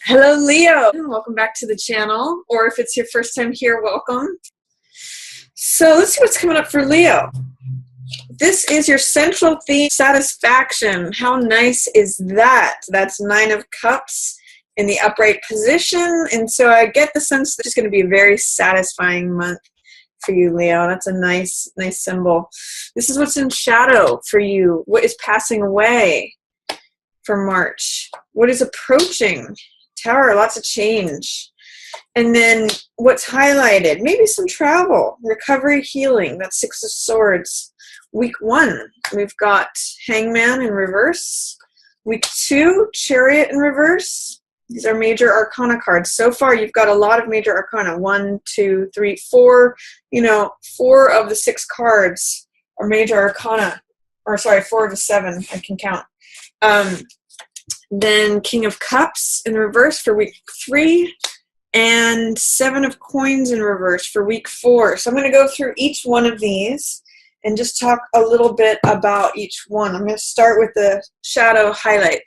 Hello, Leo. Welcome back to the channel, or if it's your first time here, welcome. So let's see what's coming up for Leo. This is your central theme, satisfaction. How nice is that? That's 9 of Cups in the upright position. And so I get the sense that it's going to be a very satisfying month for you, Leo. That's a nice symbol. This is what's in shadow for you. What is passing away for March? What is approaching? Tower, lots of change. And then what's highlighted? Maybe some travel, recovery, healing. That's 6 of Swords. Week 1, we've got Hangman in reverse. Week 2, Chariot in reverse. These are major arcana cards. So far, you've got a lot of major arcana. 1, 2, 3, 4. 4 of the 6 cards are major arcana. Or sorry, 4 of the 7. I can count. Then King of Cups in reverse for week 3, and 7 of Coins in reverse for week 4. So I'm going to go through each one of these and just talk a little bit about each one. I'm going to start with the shadow highlight.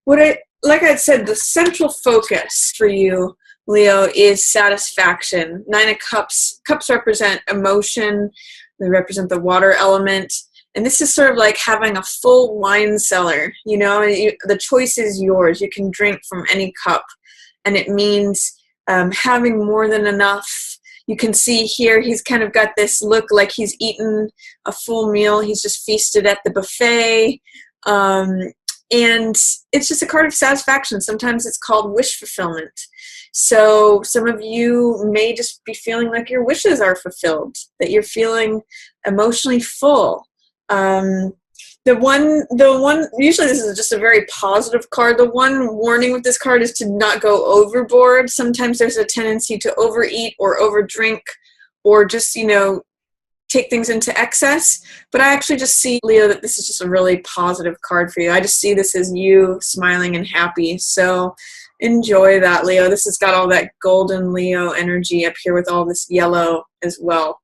Like I said, the central focus for you, Leo, is satisfaction. 9 of Cups. Cups represent emotion. They represent the water element. And this is sort of like having a full wine cellar. The choice is yours. You can drink from any cup. And it means having more than enough. You can see here he's kind of got this look like he's eaten a full meal. He's just feasted at the buffet. And it's just a card of satisfaction. Sometimes it's called wish fulfillment. So some of you may just be feeling like your wishes are fulfilled, that you're feeling emotionally full. The one, usually this is just a very positive card. The one warning with this card is to not go overboard. Sometimes there's a tendency to overeat or overdrink or just, take things into excess. But I actually just see, Leo, that this is just a really positive card for you. I just see this as you smiling and happy. So enjoy that, Leo. This has got all that golden Leo energy up here with all this yellow as well.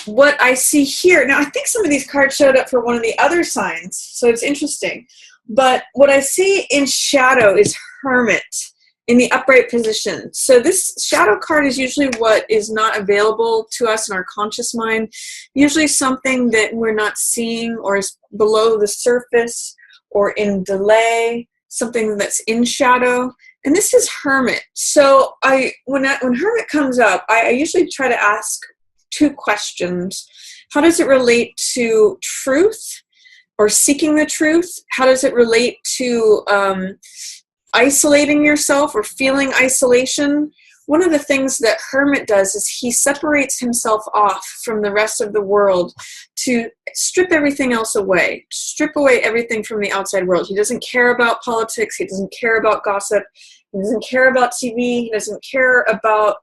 What I see here, now I think some of these cards showed up for one of the other signs, so it's interesting. But what I see in shadow is Hermit in the upright position. So this shadow card is usually what is not available to us in our conscious mind, usually something that we're not seeing or is below the surface or in delay, something that's in shadow. And this is Hermit. So when Hermit comes up, I usually try to ask 2 questions. How does it relate to truth or seeking the truth? How does it relate to isolating yourself or feeling isolation? One of the things that Hermit does is he separates himself off from the rest of the world to strip everything else away, strip away everything from the outside world. He doesn't care about politics. He doesn't care about gossip. He doesn't care about TV. He doesn't care about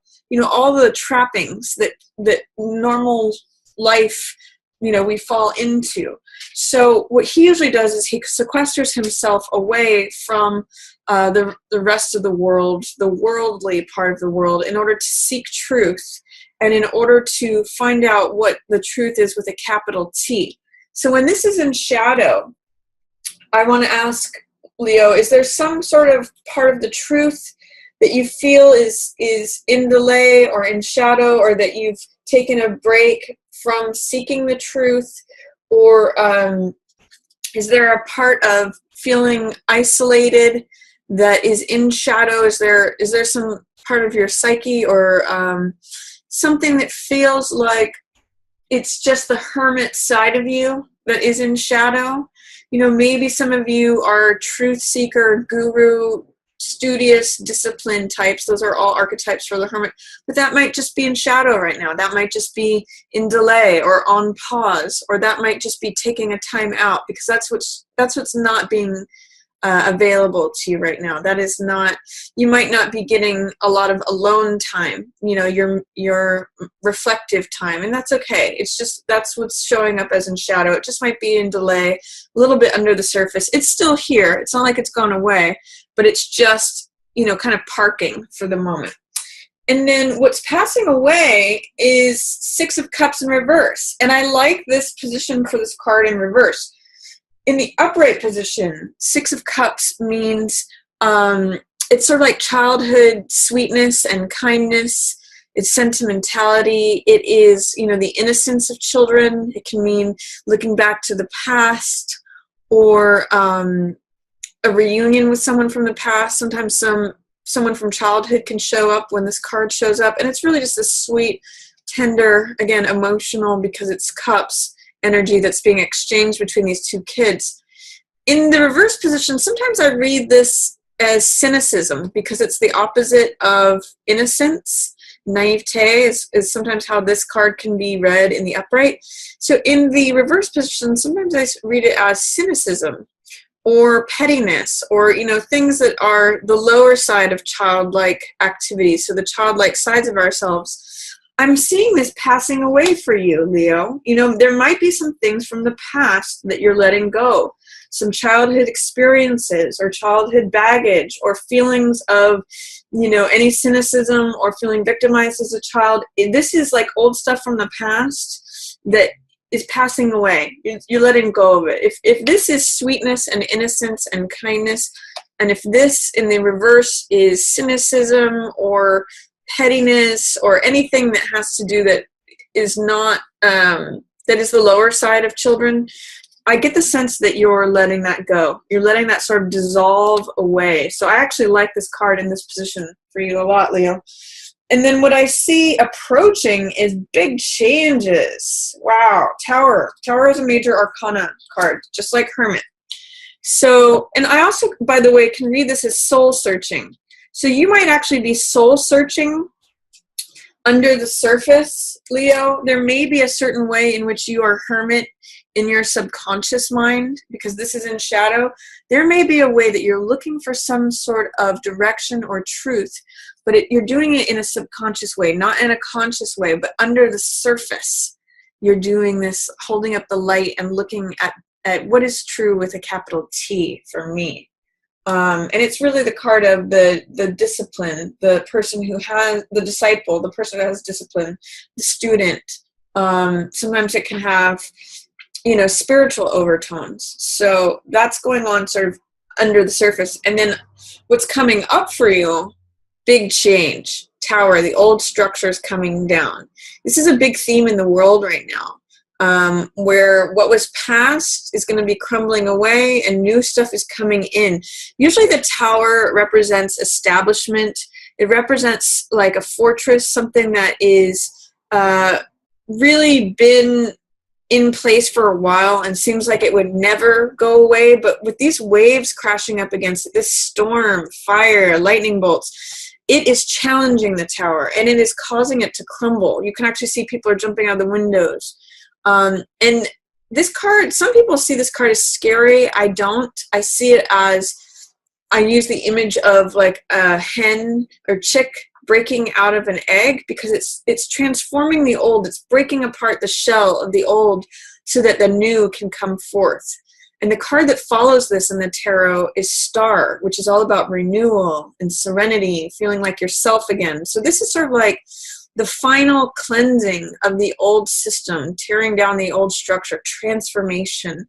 all the trappings that normal life, we fall into. So what he usually does is he sequesters himself away from the rest of the world, the worldly part of the world, in order to seek truth and in order to find out what the truth is with a capital T. So when this is in shadow, I want to ask, Leo, is there some sort of part of the truth that you feel is in delay or in shadow, or that you've taken a break from seeking the truth? Or is there a part of feeling isolated that is in shadow? Is there some part of your psyche or something that feels like it's just the hermit side of you that is in shadow? Maybe some of you are truth seeker, guru, studious, disciplined types. Those are all archetypes for the hermit. But that might just be in shadow right now. That might just be in delay or on pause, or that might just be taking a time out, because that's what's not being available to you right now. That is not, you might not be getting a lot of alone time, your reflective time, and that's okay. It's just, that's what's showing up as in shadow. It just might be in delay, a little bit under the surface. It's still here. It's not like it's gone away, but it's just, kind of parking for the moment. And then what's passing away is 6 of Cups in reverse. And I like this position for this card in reverse. In the upright position, 6 of Cups means It's sort of like childhood sweetness and kindness. It's sentimentality. It is, the innocence of children. It can mean looking back to the past, or a reunion with someone from the past. Sometimes someone from childhood can show up when this card shows up, and it's really just a sweet, tender, again, emotional, because it's cups energy that's being exchanged between these two kids. In the reverse position, sometimes I read this as cynicism, because it's the opposite of innocence. Naivete is sometimes how this card can be read in the upright. So in the reverse position, sometimes I read it as cynicism or pettiness, or things that are the lower side of childlike activities, so the childlike sides of ourselves. I'm seeing this passing away for you, Leo. There might be some things from the past that you're letting go, some childhood experiences or childhood baggage or feelings of, any cynicism or feeling victimized as a child. This is like old stuff from the past that is passing away. You're letting go of it. If this is sweetness and innocence and kindness, and if this in the reverse is cynicism or pettiness or anything that has to do that is not, that is the lower side of children, I get the sense that you're letting that go. You're letting that sort of dissolve away. So I actually like this card in this position for you a lot, Leo. And then what I see approaching is big changes. Wow, Tower. Tower is a major arcana card, just like Hermit. So, and I also, by the way, can read this as soul searching. So you might actually be soul searching under the surface, Leo. There may be a certain way in which you are hermit in your subconscious mind, because this is in shadow. There may be a way that you're looking for some sort of direction or truth, but you're doing it in a subconscious way, not in a conscious way, but under the surface. You're doing this, holding up the light and looking at what is true with a capital T for me. And it's really the card of the discipline, the person who has, the disciple, the person who has discipline, the student. Sometimes it can have, spiritual overtones. So that's going on sort of under the surface. And then what's coming up for you, big change. Tower, the old structure is coming down. This is a big theme in the world right now, where what was past is going to be crumbling away and new stuff is coming in. Usually the tower represents establishment. It represents like a fortress, something that is really been in place for a while and seems like it would never go away. But with these waves crashing up against it, this storm, fire, lightning bolts, it is challenging the tower and it is causing it to crumble. You can actually see people are jumping out of the windows. And this card, some people see this card as scary. I don't. I see it as, I use the image of like a hen or chick breaking out of an egg, because it's transforming the old. It's breaking apart the shell of the old so that the new can come forth. And the card that follows this in the tarot is Star, which is all about renewal and serenity, feeling like yourself again. So this is sort of like the final cleansing of the old system, tearing down the old structure, transformation.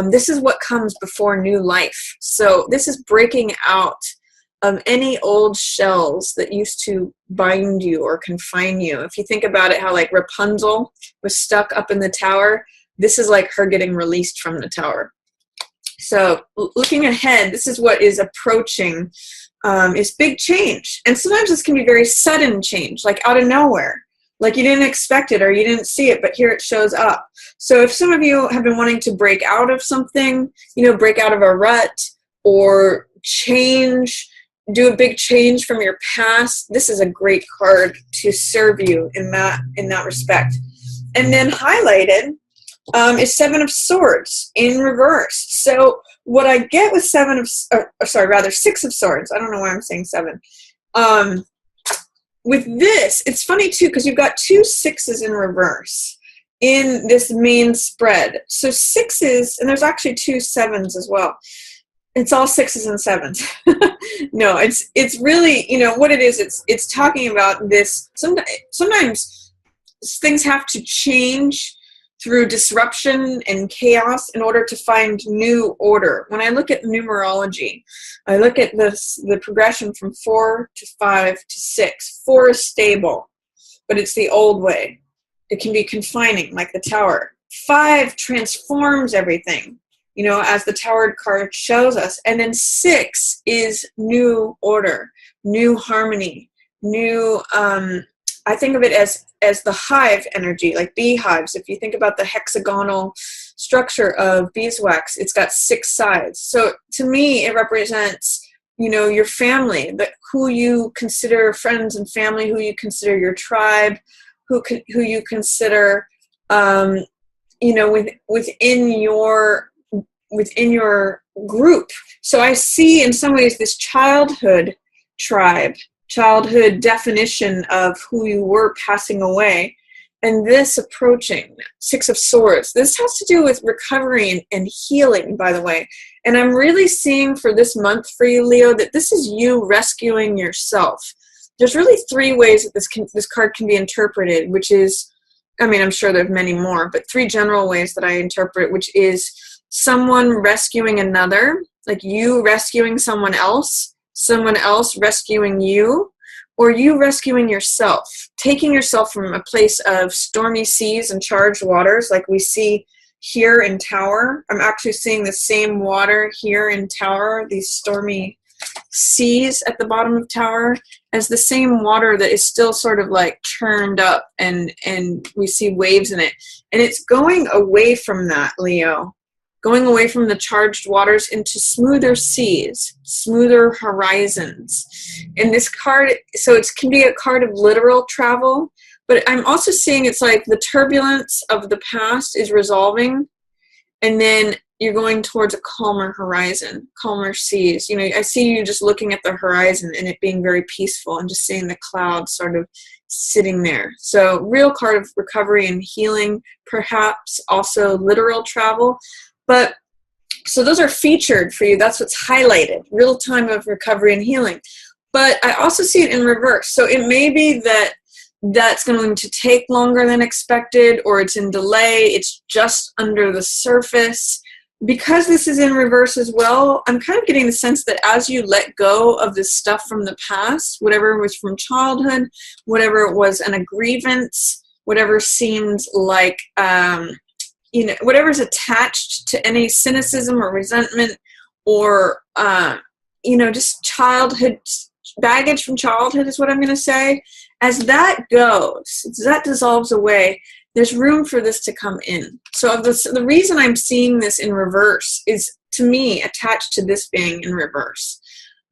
This is what comes before new life. So this is breaking out of any old shells that used to bind you or confine you. If you think about it, how like Rapunzel was stuck up in the tower, this is like her getting released from the tower. So looking ahead, this is what is approaching, is big change. And sometimes this can be very sudden change, like out of nowhere. Like you didn't expect it or you didn't see it, but here it shows up. So if some of you have been wanting to break out of something, break out of a rut or change, do a big change from your past, this is a great card to serve you in that respect. And then highlighted is Seven of Swords in reverse. So what I get with Six of Swords, I don't know why I'm saying seven. With this, it's funny too, because you've got two sixes in reverse in this main spread. So sixes, and there's actually two sevens as well. It's all sixes and sevens. No, it's really, what it is, it's talking about this. Sometimes things have to change through disruption and chaos in order to find new order. When I look at numerology, I look at the progression from 4 to 5 to 6. 4 is stable, but it's the old way. It can be confining, like the Tower. 5 transforms everything, you know, as the Tower card shows us. And then 6 is new order, new harmony, new, I think of it as the hive energy, like beehives. If you think about the hexagonal structure of beeswax, it's got 6 sides. So to me, it represents, you know, your family, who you consider friends and family, who you consider your tribe, who you consider, you know, within your group. So I see in some ways this childhood tribe, childhood definition of who you were passing away, and this approaching 6 of Swords. This has to do with recovery and healing, by the way. And I'm really seeing for this month for you, Leo, that this is you rescuing yourself. There's really 3 ways that this card can be interpreted, which is, I mean, I'm sure there's many more, but 3 general ways that I interpret, which is someone rescuing another, like you rescuing someone else rescuing you, or you rescuing yourself, taking yourself from a place of stormy seas and charged waters like we see here in Tower. I'm actually seeing the same water here in Tower, these stormy seas at the bottom of Tower, as the same water that is still sort of like churned up, and we see waves in it. And it's going away from that, Leo. Going away from the charged waters into smoother seas, smoother horizons. And this card, so it can be a card of literal travel, but I'm also seeing it's like the turbulence of the past is resolving, and then you're going towards a calmer horizon, calmer seas. You know, I see you just looking at the horizon and it being very peaceful and just seeing the clouds sort of sitting there. So real card of recovery and healing, perhaps also literal travel. But so those are featured for you. That's what's highlighted, real time of recovery and healing. But I also see it in reverse. So it may be that that's going to take longer than expected, or it's in delay. It's just under the surface. Because this is in reverse as well, I'm kind of getting the sense that as you let go of this stuff from the past, whatever was from childhood, whatever was a grievance, whatever seemed like, you know, whatever's attached to any cynicism or resentment, or, you know, just childhood baggage from childhood is what I'm going to say. As that goes, as that dissolves away, there's room for this to come in. So the reason I'm seeing this in reverse is, to me, attached to this being in reverse.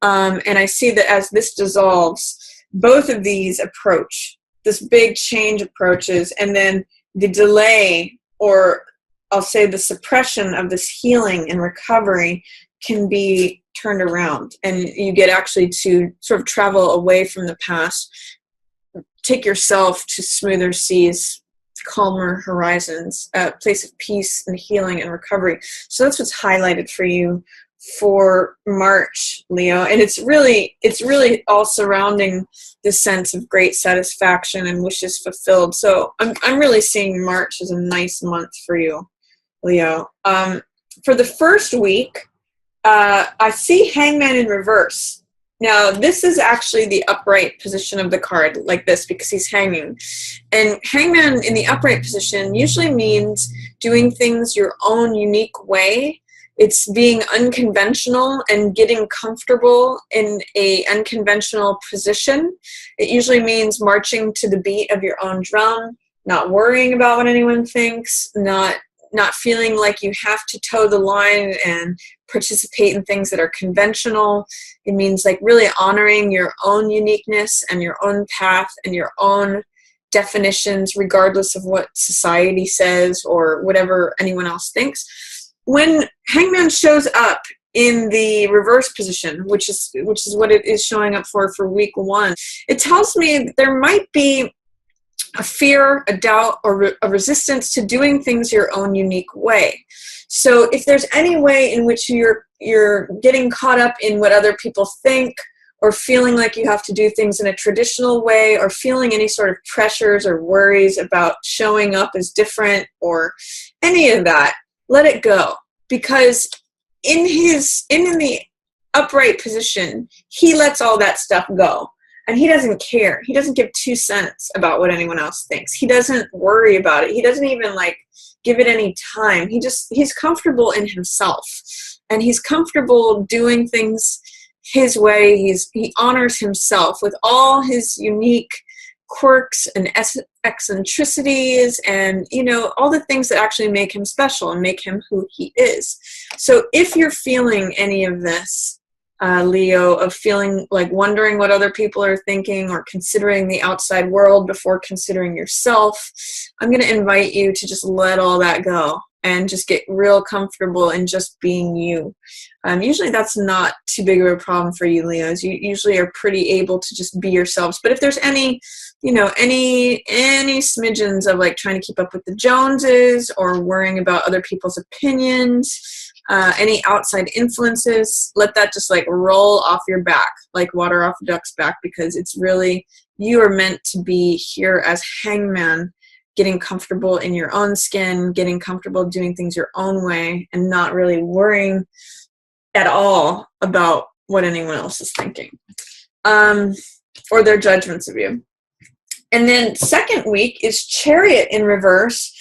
And I see that as this dissolves, both of these approach, this big change approaches, and then the delay, or I'll say the suppression of this healing and recovery, can be turned around. And you get actually to sort of travel away from the past, take yourself to smoother seas, calmer horizons, a place of peace and healing and recovery. So that's what's highlighted for you for March, Leo. And it's really all surrounding this sense of great satisfaction and wishes fulfilled. So I'm really seeing March as a nice month for you, Leo. For the first week, I see Hangman in reverse. Now, this is actually the upright position of the card, like this, because he's hanging. And Hangman in the upright position usually means doing things your own unique way. It's being unconventional and getting comfortable in a unconventional position. It usually means marching to the beat of your own drum, not worrying about what anyone thinks, not feeling like you have to toe the line and participate in things that are conventional. It means like really honoring your own uniqueness and your own path and your own definitions, regardless of what society says or whatever anyone else thinks. When Hangman shows up in the reverse position, which is what it is showing up for week 1, it tells me that there might be a fear, a doubt, or a resistance to doing things your own unique way. So if there's any way in which you're getting caught up in what other people think, or feeling like you have to do things in a traditional way, or feeling any sort of pressures or worries about showing up as different or any of that, let it go. Because in the upright position, he lets all that stuff go. And he doesn't care. He doesn't give 2 cents about what anyone else thinks. He doesn't worry about it. He doesn't even give it any time. He's comfortable in himself. And he's comfortable doing things his way. He honors himself with all his unique quirks and eccentricities and, all the things that actually make him special and make him who he is. So if you're feeling any of this, Leo, of feeling like wondering what other people are thinking or considering the outside world before considering yourself, I'm going to invite you to just let all that go and just get real comfortable in just being you. Usually that's not too big of a problem for you, Leos. You usually are pretty able to just be yourselves. But if there's any smidgens of trying to keep up with the Joneses or worrying about other people's opinions, any outside influences, let that just roll off your back, like water off a duck's back, because it's really, you are meant to be here as hangman, getting comfortable in your own skin, getting comfortable doing things your own way, and not really worrying at all about what anyone else is thinking, or their judgments of you. And then second week is Chariot in reverse.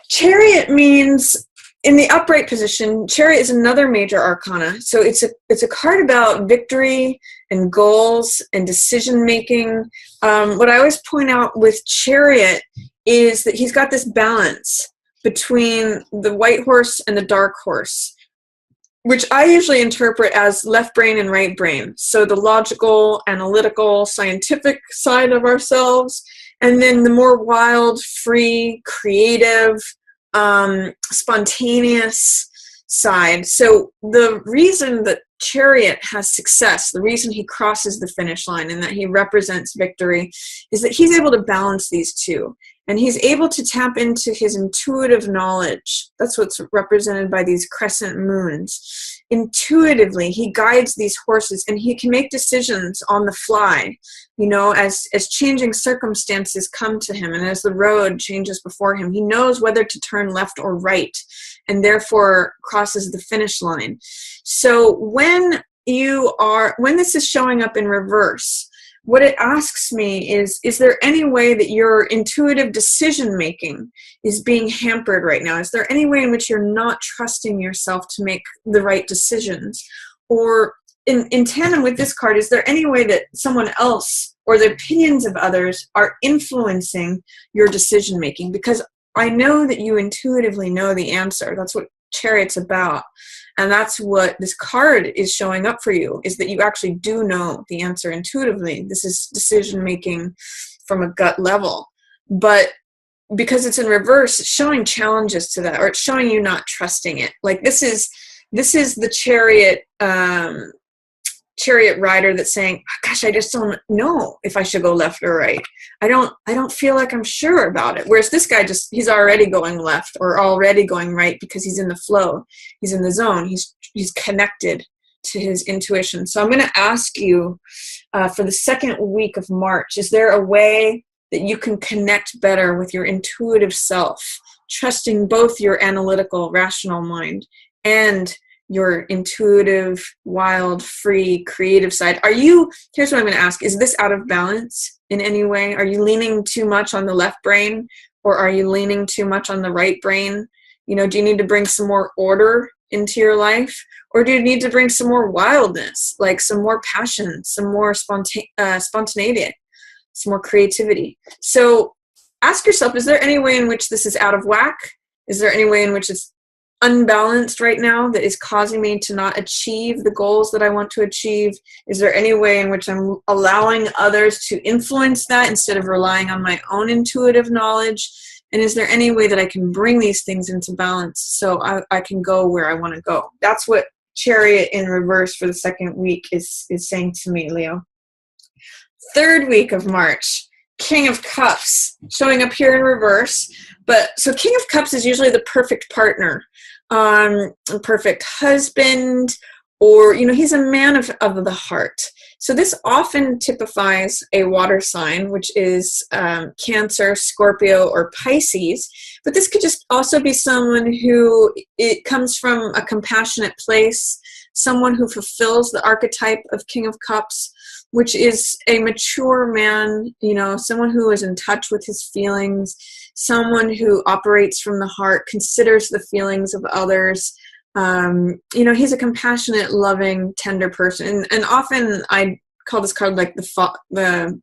Chariot means, in the upright position, Chariot is another major arcana. So it's a card about victory and goals and decision making. What I always point out with Chariot is that he's got this balance between the white horse and the dark horse, which I usually interpret as left brain and right brain. So the logical, analytical, scientific side of ourselves, and then the more wild, free, creative, spontaneous side. So the reason that Chariot has success, the reason he crosses the finish line and that he represents victory, is that he's able to balance these two. And he's able to tap into his intuitive knowledge. That's what's represented by these crescent moons. Intuitively, he guides these horses, and he can make decisions on the fly, as changing circumstances come to him and as the road changes before him. He knows whether to turn left or right, and therefore crosses the finish line. So when this is showing up in reverse, what it asks me is there any way that your intuitive decision-making is being hampered right now? Is there any way in which you're not trusting yourself to make the right decisions? Or in tandem with this card, is there any way that someone else or the opinions of others are influencing your decision-making? Because I know that you intuitively know the answer. That's what Chariot's about. And that's what this card is showing up for you, is that you actually do know the answer intuitively. This is decision-making from a gut level. But because it's in reverse, it's showing challenges to that, or it's showing you not trusting it. This is the chariot rider that's saying, gosh, I just don't know if I should go left or right. I don't feel like I'm sure about it. Whereas this guy he's already going left or already going right because he's in the flow. He's in the zone. He's connected to his intuition. So I'm going to ask you for the second week of March, is there a way that you can connect better with your intuitive self, trusting both your analytical, rational mind and your intuitive, wild, free, creative side? Here's what I'm going to ask. Is this out of balance in any way? Are you leaning too much on the left brain, or are you leaning too much on the right brain? Do you need to bring some more order into your life? Or do you need to bring some more wildness, like some more passion, some more spontaneity, some more creativity? So ask yourself, is there any way in which this is out of whack? Is there any way in which it's unbalanced right now that is causing me to not achieve the goals that I want to achieve? Is there any way in which I'm allowing others to influence that instead of relying on my own intuitive knowledge? And is there any way that I can bring these things into balance so I can go where I want to go? That's what Chariot in reverse for the second week is saying to me, Leo. Third week of March, King of Cups, showing up here in reverse. So King of Cups is usually the perfect partner, perfect husband, or, you know, he's a man of the heart. So this often typifies a water sign, which is Cancer, Scorpio, or Pisces. But this could just also be someone who it comes from a compassionate place, someone who fulfills the archetype of King of Cups, which is a mature man, you know, someone who is in touch with his feelings, someone who operates from the heart, considers the feelings of others. You know, he's a compassionate, loving, tender person. And often I call this card like the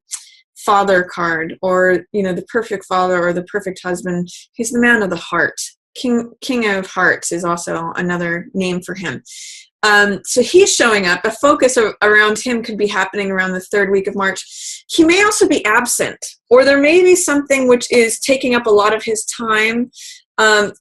father card, or, you know, the perfect father or the perfect husband. He's the man of the heart. King of Hearts is also another name for him. So he's showing up. A focus around him could be happening around the 3rd week of March. He may also be absent, or there may be something which is taking up a lot of his time.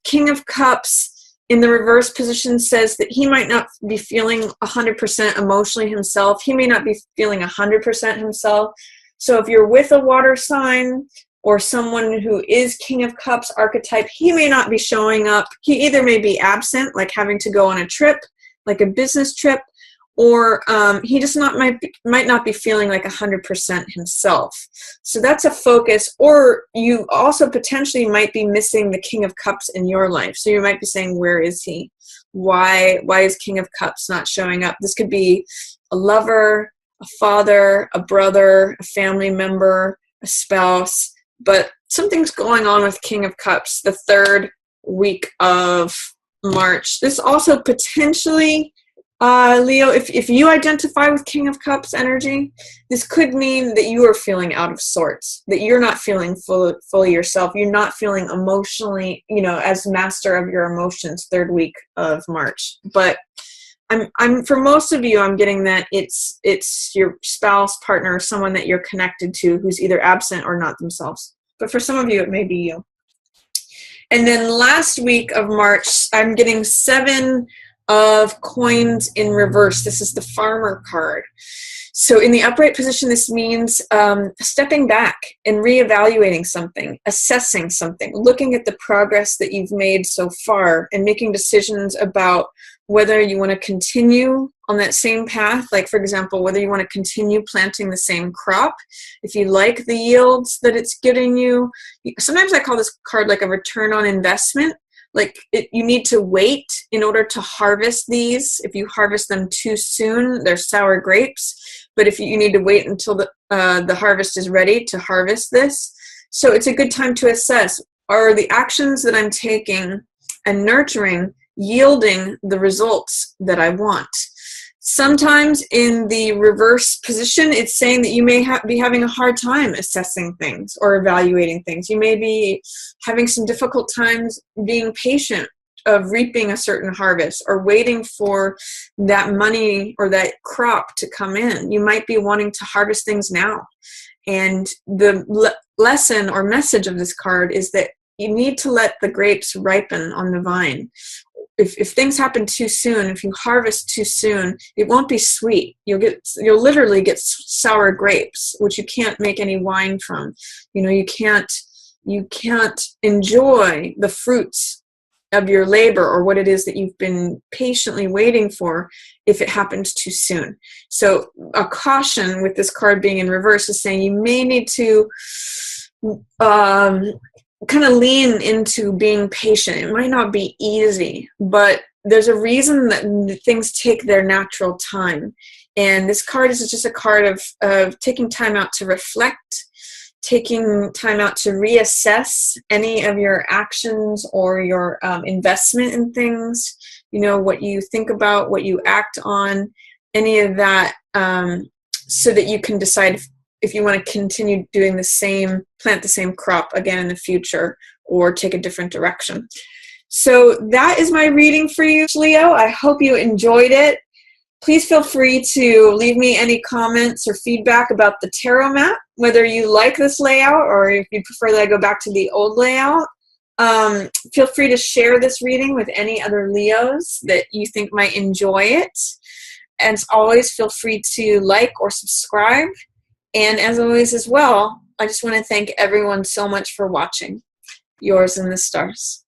King of Cups in the reverse position says that he might not be feeling 100% emotionally himself. He may not be feeling 100% himself. So if you're with a water sign or someone who is King of Cups archetype, he may not be showing up. He either may be absent, like having to go on a trip, like a business trip, or he just might not be feeling like 100% himself. So that's a focus. Or you also potentially might be missing the King of Cups in your life. So you might be saying, where is he? Why is King of Cups not showing up? This could be a lover, a father, a brother, a family member, a spouse, but something's going on with King of Cups the 3rd week of March. This also potentially, Leo, if you identify with King of Cups energy, this could mean that you are feeling out of sorts, that you're not feeling fully yourself. You're not feeling emotionally, you know, as master of your emotions 3rd week of March. But I'm for most of you, I'm getting that it's your spouse, partner, someone that you're connected to who's either absent or not themselves. But for some of you, it may be you. And then last week of March, I'm getting 7 of coins in reverse. This is the farmer card. So in the upright position, this means stepping back and reevaluating something, assessing something, looking at the progress that you've made so far and making decisions about whether you want to continue on that same path. Like, for example, whether you want to continue planting the same crop, if you like the yields that it's getting you. Sometimes I call this card like a return on investment. Like you need to wait in order to harvest these. If you harvest them too soon, they're sour grapes. But if you need to wait until the harvest is ready to harvest this. So it's a good time to assess, are the actions that I'm taking and nurturing yielding the results that I want? Sometimes in the reverse position, it's saying that you may be having a hard time assessing things or evaluating things. You may be having some difficult times being patient of reaping a certain harvest or waiting for that money or that crop to come in. You might be wanting to harvest things now. And the lesson or message of this card is that you need to let the grapes ripen on the vine. If things happen too soon, if you harvest too soon, it won't be sweet. You'll literally get sour grapes, which you can't make any wine from. You know, you can't enjoy the fruits of your labor or what it is that you've been patiently waiting for if it happens too soon. So a caution with this card being in reverse is saying you may need to kind of lean into being patient. It might not be easy, but there's a reason that things take their natural time. And this card is just a card of taking time out to reflect, taking time out to reassess any of your actions or your investment in things, you know, what you think about, what you act on, any of that, so that you can decide if you want to continue doing plant the same crop again in the future or take a different direction. So that is my reading for you, Leo. I hope you enjoyed it. Please feel free to leave me any comments or feedback about the tarot mat, whether you like this layout or if you prefer that I go back to the old layout. Feel free to share this reading with any other Leos that you think might enjoy it. And as always, feel free to like or subscribe. And as always as well, I just want to thank everyone so much for watching. Yours in the stars.